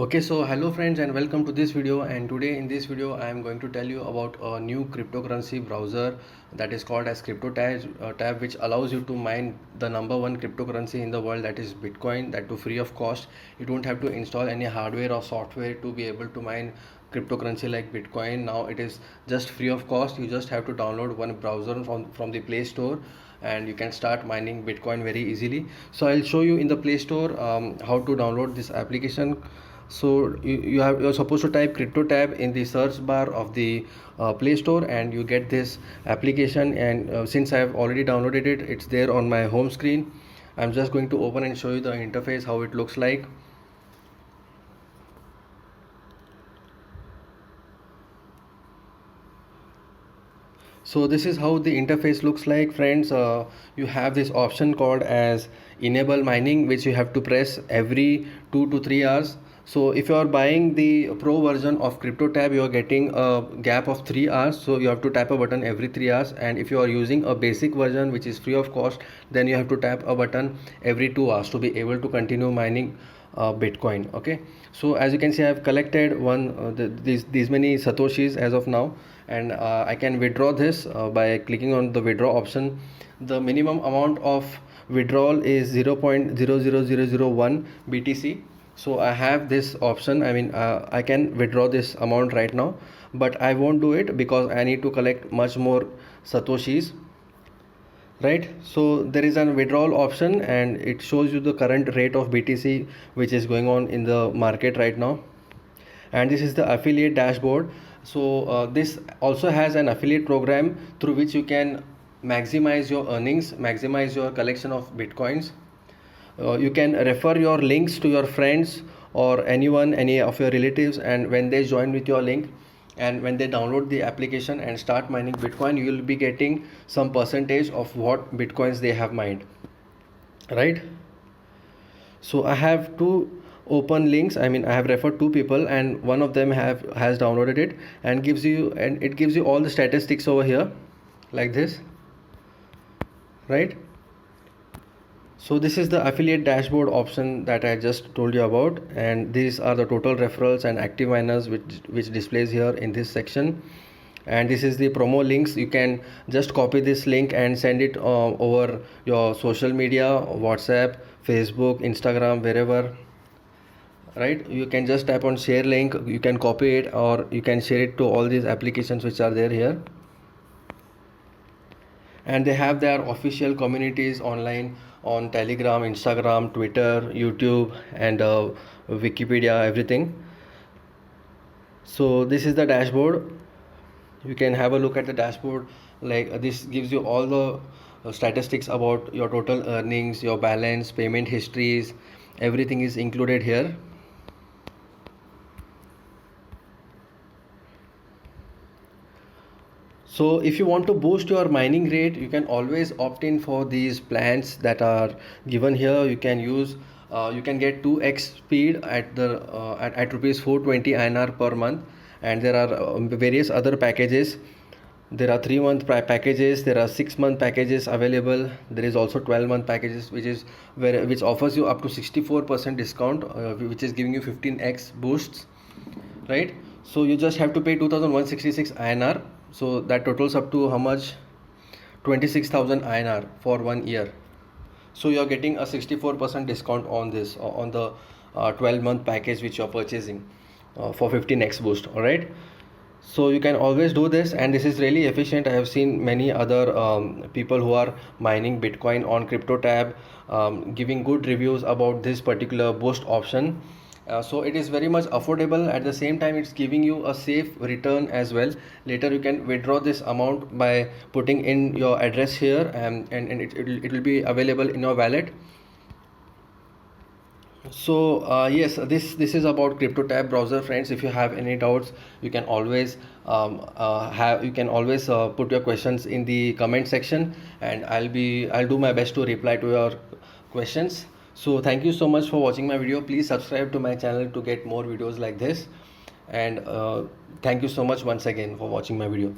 Okay, so hello friends and welcome to this video, and today in this video I am going to tell you about a new cryptocurrency browser that is called as CryptoTab, which allows you to mine the number one cryptocurrency in the world, that is Bitcoin, that too free of cost. You don't have to install any hardware or software to be able to mine cryptocurrency like Bitcoin. Now it is just free of cost. You just have to download one browser from the Play Store and you can start mining Bitcoin very easily. So I'll show you in the Play Store how to download this application. So you're supposed to type CryptoTab in the search bar of the Play Store and you get this application. And since I have already downloaded it, it's there on my home screen. I'm just going to open and show you the interface, how it looks like. So this is how the interface looks like, friends. You have this option called as enable mining, which you have to press every 2 to 3 hours. So if you are buying the pro version of CryptoTab, you are getting a gap of 3 hours, so you have to tap a button every 3 hours. And if you are using a basic version which is free of cost, then you have to tap a button every 2 hours to be able to continue mining Bitcoin. Okay, so as you can see, I have collected these many satoshis as of now, and I can withdraw this by clicking on the withdraw option. The minimum amount of withdrawal is 0.00001 BTC. So I have this option. I can withdraw this amount right now, but I won't do it because I need to collect much more satoshis, right? So there is an withdrawal option and it shows you the current rate of BTC which is going on in the market right now. And this is the affiliate dashboard. So this also has an affiliate program through which you can maximize your earnings, maximize your collection of Bitcoins. You can refer your links to your friends or any of your relatives, and when they join with your link and when they download the application and start mining Bitcoin, you will be getting some percentage of what Bitcoins they have mined, right? So I have two open links. I have referred two people and one of them has downloaded it, and it gives you all the statistics over here like this, right? So this is the affiliate dashboard option that I just told you about, and these are the total referrals and active miners which displays here in this section. And this is the promo links. You can just copy this link and send it over your social media, WhatsApp, Facebook, Instagram, wherever, right? You can just tap on share link, you can copy it, or you can share it to all these applications which are there here. And they have their official communities online on Telegram, Instagram, Twitter, YouTube, and Wikipedia, everything. So this is the dashboard. You can have a look at the dashboard. Like this gives you all the statistics about your total earnings, your balance, payment histories, everything is included here. So if you want to boost your mining rate, you can always opt in for these plans that are given here. You can use you can get 2x speed at the at rupees 420 INR per month, and there are various other packages. There are 3-month packages, there are 6-month packages available. There is also 12-month packages which offers you up to 64% discount, which is giving you 15x boosts, right? So you just have to pay 2166 INR, so that totals up to how much? 26,000 INR for 1 year. So you're getting a 64% discount on this on the 12-month package which you're purchasing for 15x boost. All right, so you can always do this, and this is really efficient. I have seen many other people who are mining Bitcoin on CryptoTab giving good reviews about this particular boost option. So it is very much affordable. At the same time, it's giving you a safe return as well. Later you can withdraw this amount by putting in your address here, and it will be available in your wallet. So yes, this is about CryptoTab browser, friends. If you have any doubts, you can always put your questions in the comment section, and I'll do my best to reply to your questions. So thank you so much for watching my video. Please subscribe to my channel to get more videos like this, and thank you so much once again for watching my video.